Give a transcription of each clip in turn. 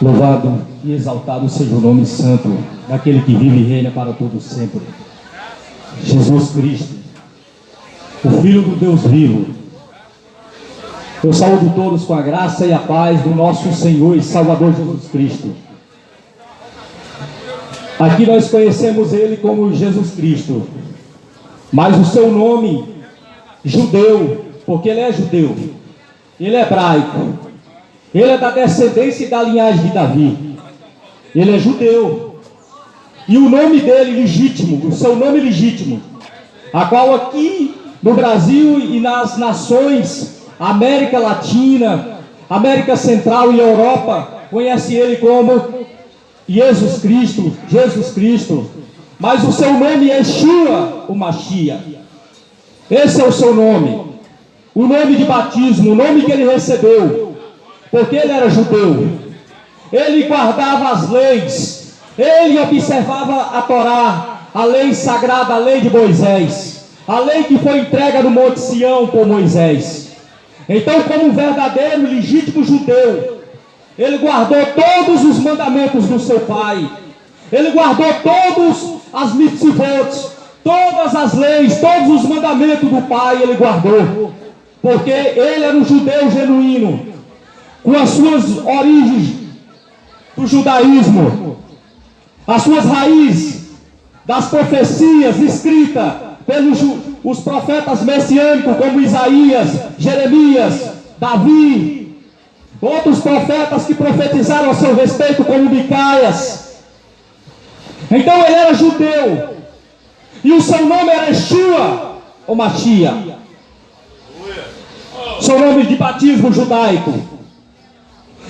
Louvado e exaltado seja o nome santo daquele que vive e reina para todo sempre. Jesus Cristo, o Filho do Deus vivo. Eu saúdo todos com a graça e a paz do nosso Senhor e Salvador Jesus Cristo. Aqui nós conhecemos Ele como Jesus Cristo, mas o seu nome, judeu, porque Ele é judeu, Ele é hebraico, Ele é da descendência e da linhagem de Davi, Ele é judeu, e o nome dele legítimo, o seu nome legítimo, a qual aqui no Brasil e nas nações, América Latina, América Central e Europa, conhece Ele como Jesus Cristo, mas o seu nome é Yeshua, o Mashiach. Esse é o seu nome, o nome de batismo, o nome que ele recebeu, porque ele era judeu, ele guardava as leis, ele observava a Torá, a lei sagrada, a lei de Moisés, a lei que foi entregue no Monte Sião por Moisés. Então, como um verdadeiro e legítimo judeu, ele guardou todos os mandamentos do seu pai, ele guardou todos as mitzvot, todas as leis, todos os mandamentos do pai ele guardou, porque ele era um judeu genuíno, com as suas origens do judaísmo, as suas raízes das profecias escritas pelos os profetas messiânicos como Isaías, Jeremias, Davi, outros profetas que profetizaram a seu respeito como Micaias. Então ele era judeu, e o seu nome era Yeshua, ou Mashiach, seu nome de batismo judaico,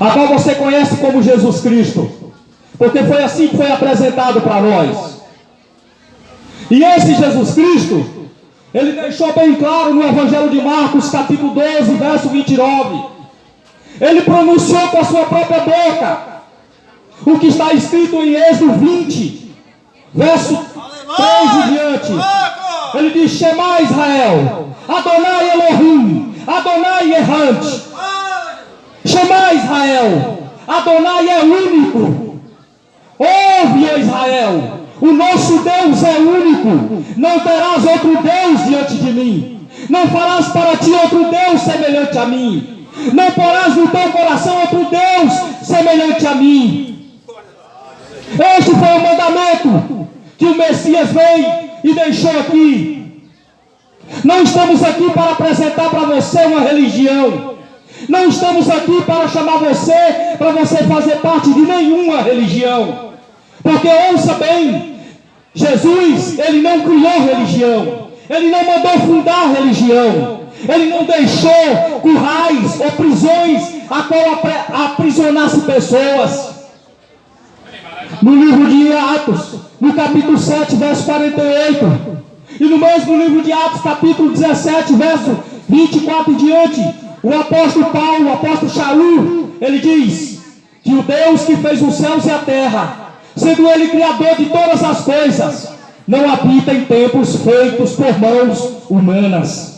a qual você conhece como Jesus Cristo, porque foi assim que foi apresentado para nós. E esse Jesus Cristo, ele deixou bem claro no Evangelho de Marcos, capítulo 12, verso 29. Ele pronunciou com a sua própria boca o que está escrito em Êxodo 20, verso 3 e diante. Ele diz: Shema Israel, Adonai Elohim, Adonai Errante. Shema Israel, Adonai é único. Ouve, ó Israel, o nosso Deus é único. Não terás outro Deus diante de mim. Não farás para ti outro Deus semelhante a mim. Não porás no teu coração outro Deus semelhante a mim. Este foi o mandamento que o Messias veio e deixou aqui. Não estamos aqui para apresentar para você uma religião. Não estamos aqui para chamar você, para você fazer parte de nenhuma religião. Porque ouça bem, Jesus, ele não criou religião. Ele não mandou fundar religião. Ele não deixou currais ou prisões a qual aprisionasse pessoas. No livro de Atos, no capítulo 7, verso 48, e no mesmo livro de Atos, capítulo 17, verso 24 e diante, o apóstolo Paulo, o apóstolo Shaul, ele diz que o Deus que fez os céus e a terra, sendo ele criador de todas as coisas, não habita em templos feitos por mãos humanas.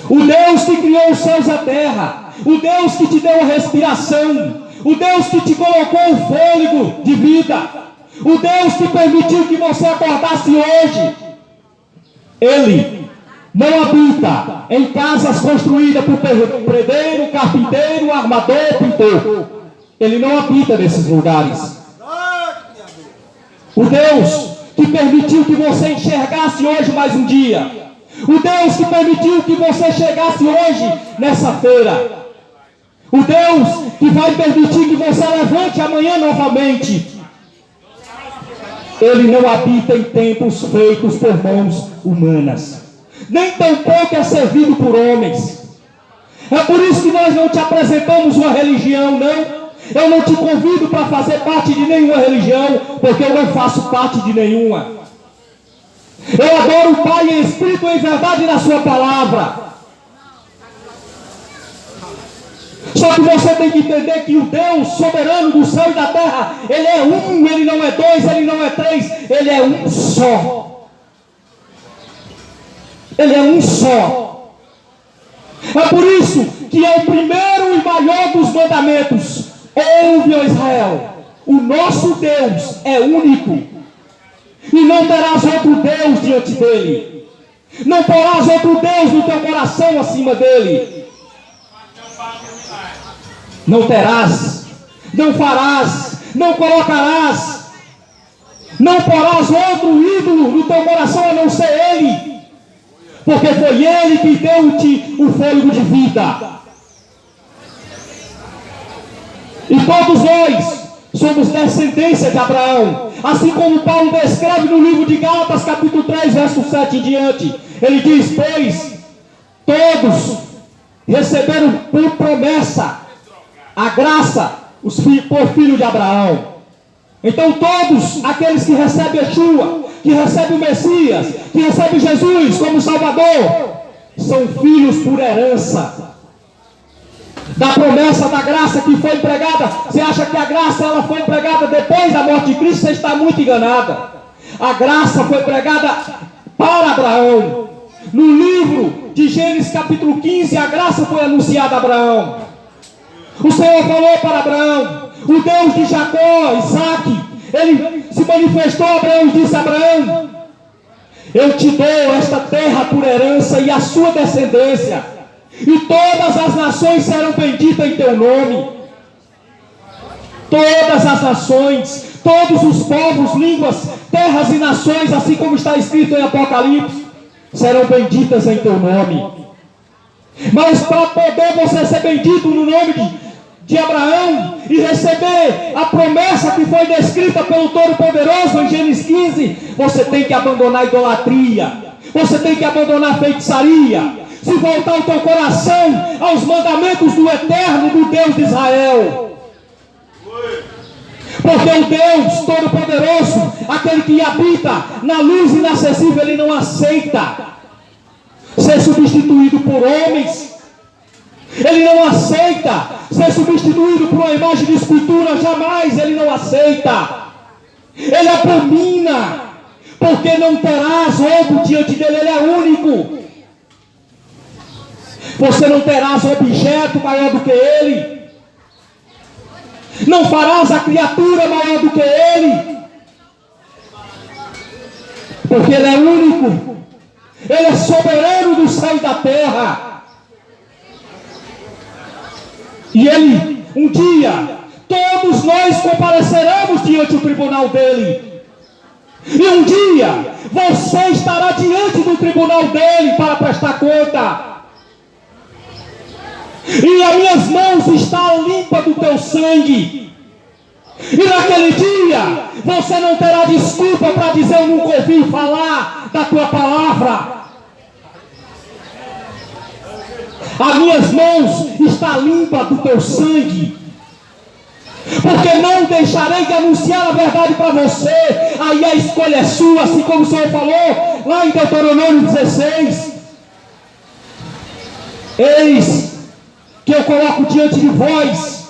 O Deus que criou os céus e a terra, o Deus que te deu a respiração, o Deus que te colocou o fôlego de vida, o Deus que permitiu que você acordasse hoje, ele não habita em casas construídas por pedreiro, carpinteiro, armador, pintor. Ele não habita nesses lugares. O Deus que permitiu que você enxergasse hoje mais um dia, o Deus que permitiu que você chegasse hoje nessa feira, o Deus que vai permitir que você levante amanhã novamente, ele não habita em templos feitos por mãos humanas, nem tampouco é servido por homens. É por isso que nós não te apresentamos uma religião, não. Eu não te convido para fazer parte de nenhuma religião, porque eu não faço parte de nenhuma. Eu adoro o Pai em espírito e em verdade na sua palavra. Só que você tem que entender que o Deus soberano do céu e da terra, ele é um, ele não é dois, ele não é três, ele é um só. Ele é um só. É por isso que é o primeiro e maior dos mandamentos. Ouve, ó Israel, o nosso Deus é único, e não terás outro Deus diante dele. Não porás outro Deus no teu coração acima dele. Não terás, não farás, não colocarás, não porás outro ídolo no teu coração a não ser ele, porque foi ele que deu-te o fôlego de vida. E todos nós somos descendência de Abraão, assim como Paulo descreve no livro de Gálatas, capítulo 3, verso 7 em diante. Ele diz: pois todos receberam por promessa a graça, por filho de Abraão. Então todos aqueles que recebem Yeshua, que recebem o Messias, que recebem Jesus como Salvador, são filhos por herança da promessa da graça que foi empregada. Você acha que a graça ela foi empregada depois da morte de Cristo? Você está muito enganada. A graça foi empregada para Abraão. No livro de Gênesis capítulo 15, a graça foi anunciada a Abraão. O Senhor falou para Abraão, o Deus de Jacó, Isaac, ele se manifestou a Abraão e disse: Abraão, eu te dou esta terra por herança e a sua descendência, e todas as nações serão benditas em teu nome. Todas as nações, todos os povos, línguas, terras e nações, assim como está escrito em Apocalipse, serão benditas em teu nome. Mas para poder você ser bendito no nome de Abraão e receber a promessa que foi descrita pelo Todo-Poderoso em Gênesis 15, você tem que abandonar a idolatria, você tem que abandonar a feitiçaria, se voltar o teu coração aos mandamentos do eterno, do Deus de Israel. Porque o Deus Todo-Poderoso, aquele que habita na luz inacessível, ele não aceita ser substituído por homens. Ele não aceita ser substituído por uma imagem de escultura. Jamais ele não aceita. Ele abomina, porque não terás outro diante dele. Ele é único. Você não terás objeto maior do que ele. Não farás a criatura maior do que ele, porque ele é único. Ele é soberano do céu e da terra. E ele, um dia, todos nós compareceremos diante do tribunal dele. E um dia, você estará diante do tribunal dele para prestar conta. E as minhas mãos estão limpas do teu sangue. E naquele dia, você não terá desculpa para dizer: eu nunca ouvi falar da tua palavra. As minhas mãos estão limpas do teu sangue, porque não deixarei de anunciar a verdade para você. Aí a escolha é sua, assim como o Senhor falou lá em Deuteronômio 16: eis que eu coloco diante de vós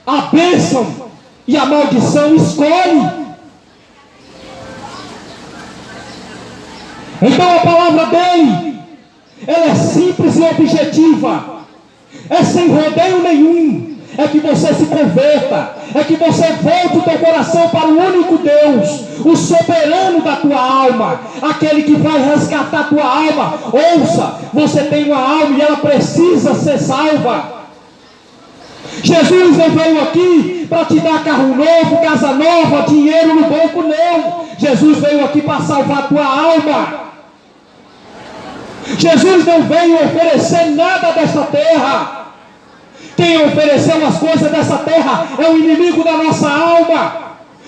a bênção e a maldição. Escolhe. Então a palavra dele, ela é simples e objetiva, é sem rodeio nenhum. É que você se converta, é que você volte o teu coração para o único Deus, o soberano da tua alma, aquele que vai resgatar a tua alma. Ouça, você tem uma alma e ela precisa ser salva. Jesus não veio aqui para te dar carro novo, casa nova, dinheiro no banco, não. Jesus veio aqui para salvar a tua alma. Jesus não veio oferecer nada desta terra. Quem ofereceu as coisas dessa terra é o inimigo da nossa alma.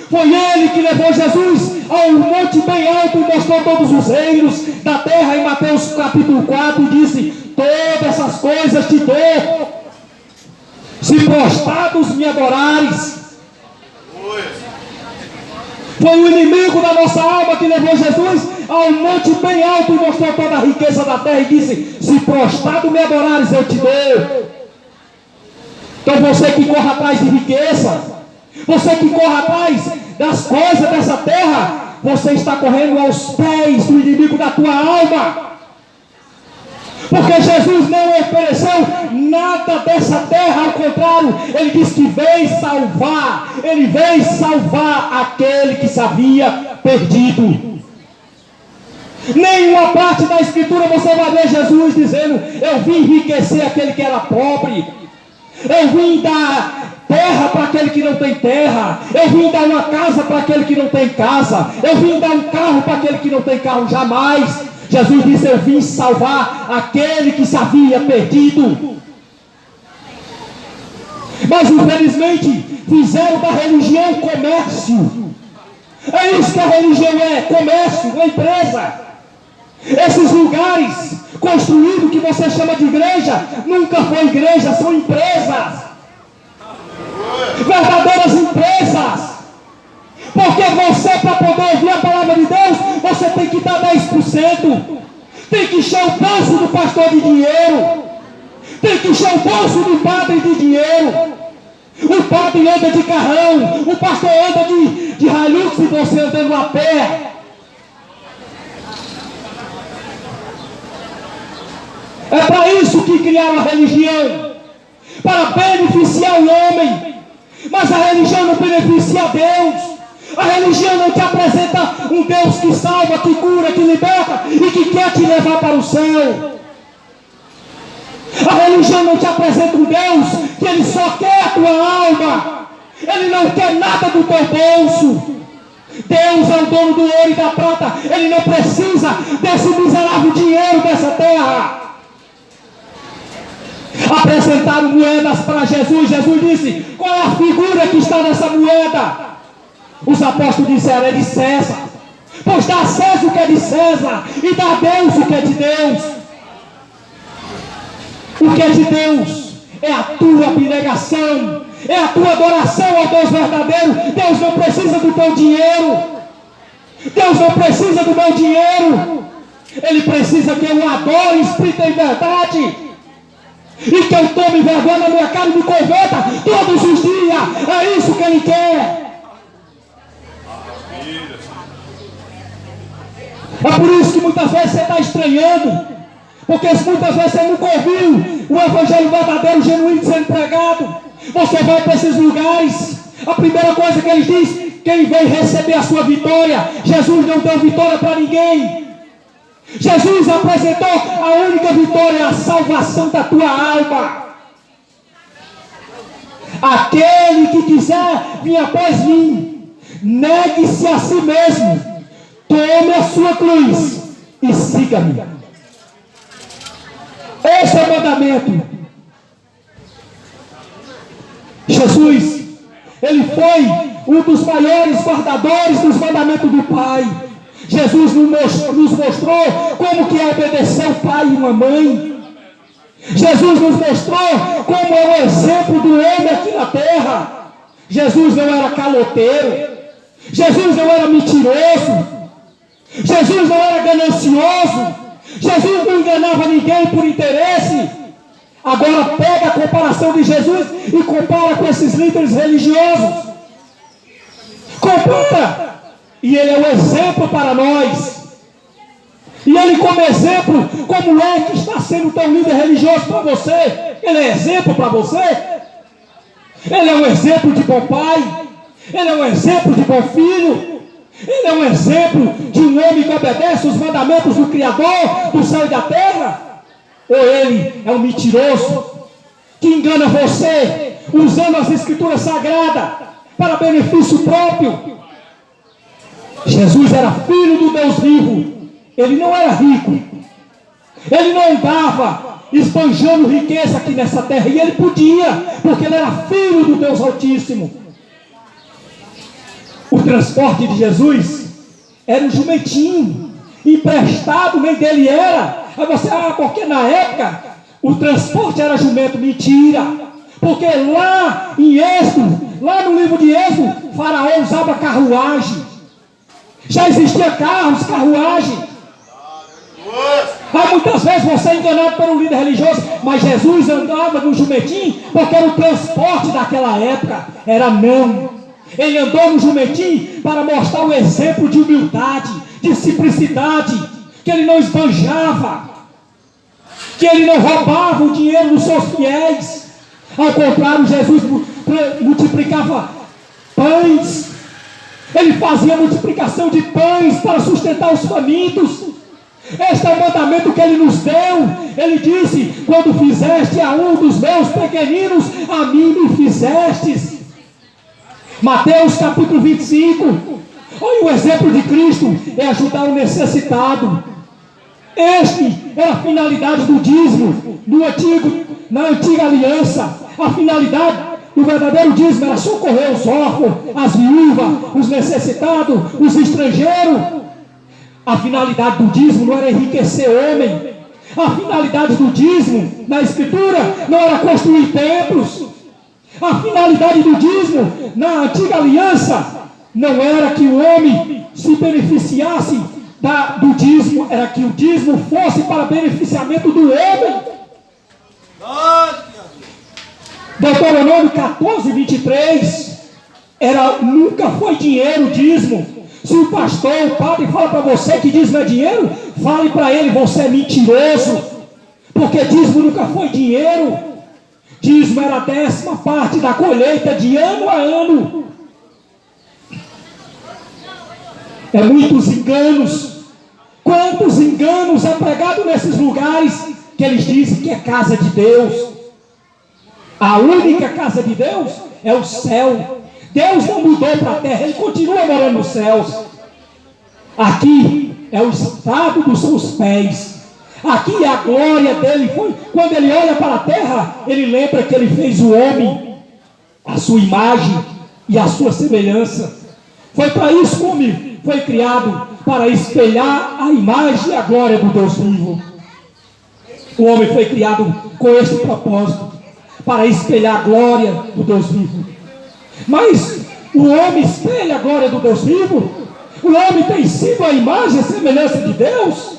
Foi ele que levou Jesus a um monte bem alto e mostrou todos os reinos da terra. Em Mateus capítulo 4 disse: todas essas coisas te dou, se prostrados me adorares. Foi o inimigo da nossa alma que levou Jesus a um monte bem alto e mostrou toda a riqueza da terra e disse: se prostrado me adorares, eu te dou. Então você que corre atrás de riqueza, você que corre atrás das coisas dessa terra, você está correndo aos pés do inimigo da tua alma. Porque Jesus não ofereceu nada dessa terra, ao contrário, ele disse que veio salvar, ele veio salvar aquele que se havia perdido. Nenhuma parte da Escritura você vai ver Jesus dizendo: eu vim enriquecer aquele que era pobre, eu vim dar terra para aquele que não tem terra, eu vim dar uma casa para aquele que não tem casa, eu vim dar um carro para aquele que não tem carro. Jamais. Jesus disse: eu vim salvar aquele que se havia perdido. Mas infelizmente fizeram da religião comércio. É isso que a religião é: comércio, uma empresa. Esses lugares construídos que você chama de igreja, nunca foi igreja, são empresas, verdadeiras empresas. Porque você, para poder ouvir a palavra de Deus, você tem que dar 10%, tem que encher o bolso do pastor de dinheiro, tem que encher o bolso do padre de dinheiro. O padre anda de carrão, o pastor anda de Hilux e você andando a pé. É para isso que criaram a religião, para beneficiar o homem. Mas a religião não beneficia a Deus. A religião não te apresenta um Deus que salva, que cura, que liberta e que quer te levar para o céu. A religião não te apresenta um Deus que ele só quer a tua alma. Ele não quer nada do teu bolso. Deus é o dono do ouro e da prata. Ele não precisa desse miserável dinheiro dessa terra. Apresentaram moedas para Jesus. Jesus disse: qual é a figura que está nessa moeda? Os apóstolos disseram: é de César. Pois dá a César o que é de César e dá a Deus o que é de Deus. O que é de Deus é a tua abnegação, é a tua adoração ao Deus verdadeiro. Deus não precisa do teu dinheiro, Deus não precisa do meu dinheiro. Ele precisa que eu adore em espírito e em verdade, e que eu tome vergonha na minha cara e me converta todos os dias. É isso que Ele quer. É por isso que muitas vezes você está estranhando, porque muitas vezes você nunca ouviu o evangelho verdadeiro, genuíno sendo pregado. Você vai para esses lugares, a primeira coisa que eles dizem: quem vem receber a sua vitória? Jesus não deu vitória para ninguém. Jesus apresentou a única vitória, a salvação da tua alma. Aquele que quiser vir após mim, negue-se a si mesmo, tome a sua cruz e siga-me. Esse é o mandamento. Jesus, Ele foi um dos maiores guardadores dos mandamentos do Pai. Jesus nos mostrou como que é obedecer o pai e uma mãe. Jesus nos mostrou como é o exemplo do homem aqui na terra. Jesus não era caloteiro, Jesus não era mentiroso, Jesus não era ganancioso, Jesus não enganava ninguém por interesse. Agora pega a comparação de Jesus e compara com esses líderes religiosos. Compara. E ele é um exemplo para nós. E ele, como exemplo, como é que está sendo tão líder religioso para você? Ele é exemplo para você? Ele é um exemplo de bom pai? Ele é um exemplo de bom filho? Ele é um exemplo de um homem que obedece os mandamentos do Criador do céu e da terra? Ou ele é um mentiroso que engana você, usando as escrituras sagradas para benefício próprio? Jesus era filho do Deus vivo. Ele não era rico, ele não andava esbanjando riqueza aqui nessa terra, e ele podia, porque ele era filho do Deus Altíssimo. O transporte de Jesus era um jumentinho emprestado, nem dele era. Aí você, porque na época o transporte era jumento. Mentira, porque lá em Êxodo, lá no livro de Êxodo, Faraó usava carruagem. Já existia carros, carruagem. Aí muitas vezes você é enganado por um líder religioso, mas Jesus andava no jumentinho porque era o transporte daquela época. Era não. Ele andou no jumentinho para mostrar o exemplo de humildade, de simplicidade, que ele não esbanjava, que ele não roubava o dinheiro dos seus fiéis. Ao contrário, Jesus multiplicava pães. Ele fazia multiplicação de pães para sustentar os famintos. Este é o mandamento que ele nos deu. Ele disse: quando fizeste a um dos meus pequeninos, a mim me fizestes. Mateus capítulo 25. Olha o exemplo de Cristo: é ajudar o necessitado. Este era a finalidade do dízimo na antiga aliança. A finalidade do verdadeiro dízimo era socorrer os órfãos, as viúvas, os necessitados, os estrangeiros. A finalidade do dízimo não era enriquecer o homem. A finalidade do dízimo na Escritura não era construir templos. A finalidade do dízimo na antiga aliança não era que o homem se beneficiasse do dízimo, era que o dízimo fosse para beneficiamento do homem. Deuteronômio 14, 23, nunca foi dinheiro o dízimo. Se o pastor, o padre fala para você que dízimo é dinheiro, fale para ele: você é mentiroso, porque dízimo nunca foi dinheiro. Dízimo era a 10ª parte da colheita de ano a ano. É muitos enganos. Quantos enganos é pregado nesses lugares que eles dizem que é casa de Deus? A única casa de Deus é o céu. Deus não mudou para a terra, Ele continua morando nos céus. Aqui é o estado dos seus pés. Aqui é a glória dele. Quando Ele olha para a terra, Ele lembra que Ele fez o homem, a sua imagem e a sua semelhança. Foi para isso que o homem foi criado, para espelhar a imagem e a glória do Deus vivo. O homem foi criado com este propósito, para espelhar a glória do Deus vivo. Mas o homem espelha a glória do Deus vivo? O homem tem sido a imagem e semelhança de Deus?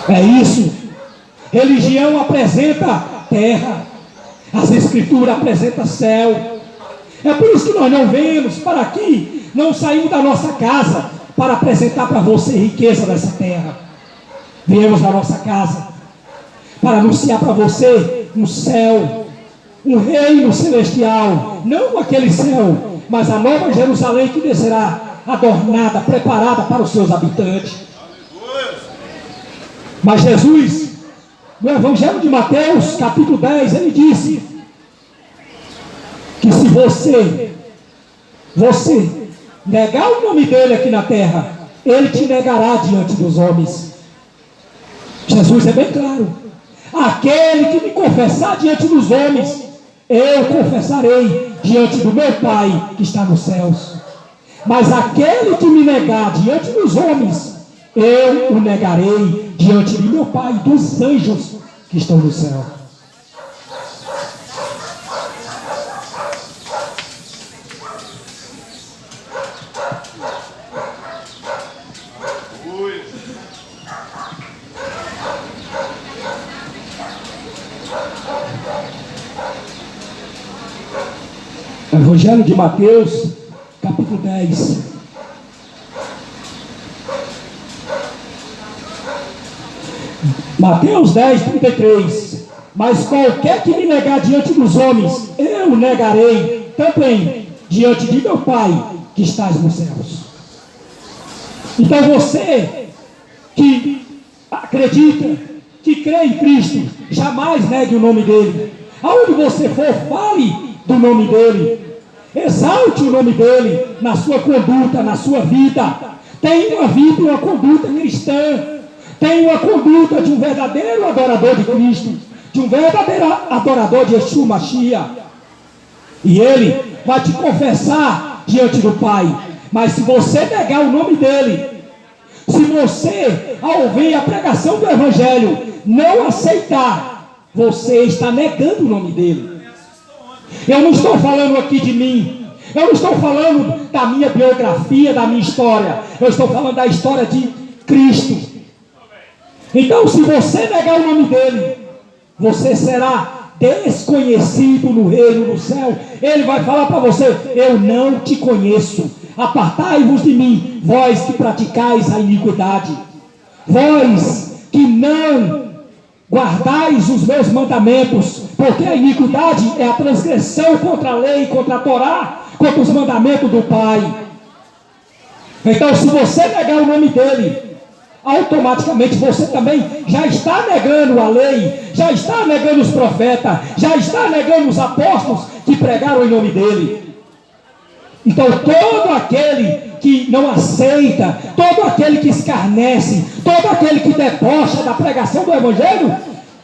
É isso. Religião apresenta terra, as Escrituras apresentam céu. É por isso que nós não vemos para aqui, não saímos da nossa casa para apresentar para você riqueza dessa terra. Viemos da nossa casa para anunciar para você um céu, um reino celestial, não aquele céu, mas a nova Jerusalém que descerá adornada, preparada para os seus habitantes. Mas Jesus, no Evangelho de Mateus, capítulo 10, ele disse que se você negar o nome dele aqui na terra, ele te negará diante dos homens. Jesus é bem claro: aquele que me confessar diante dos homens, eu confessarei diante do meu Pai que está nos céus. Mas aquele que me negar diante dos homens, eu o negarei diante de meu Pai e dos anjos que estão no céu. Evangelho de Mateus, capítulo 10. Mateus 10, 33. Mas qualquer que me negar diante dos homens, eu o negarei também diante de meu Pai que estás nos céus. Então você que acredita, que crê em Cristo, jamais negue o nome dele. Aonde você for, fale do nome dele. Exalte o nome dele na sua conduta, na sua vida. Tenha uma vida e uma conduta cristã. Tenha uma conduta de um verdadeiro adorador de Cristo, de um verdadeiro adorador de Yeshua Mashiach. E ele vai te confessar diante do Pai. Mas se você negar o nome dele, se você, ao ouvir a pregação do Evangelho, não aceitar, você está negando o nome dele. Eu não estou falando aqui de mim. Eu não estou falando da minha biografia, da minha história. Eu estou falando da história de Cristo. Então, se você negar o nome dele, você será desconhecido no reino do céu. Ele vai falar para você: eu não te conheço. Apartai-vos de mim, vós que praticais a iniquidade. Vós que não guardais os meus mandamentos, porque a iniquidade é a transgressão contra a lei, contra a Torá, contra os mandamentos do Pai. Então, se você negar o nome dele, automaticamente você também já está negando a lei, já está negando os profetas, já está negando os apóstolos que pregaram em nome dele. Então, todo aquele que não aceita, todo aquele que escarnece, todo aquele que debocha da pregação do Evangelho,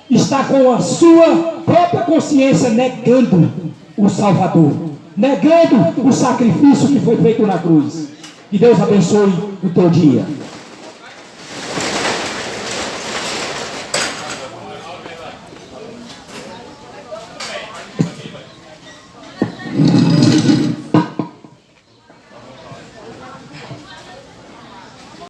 está com a sua própria consciência negando o Salvador, negando o sacrifício que foi feito na cruz. Que Deus abençoe o teu dia.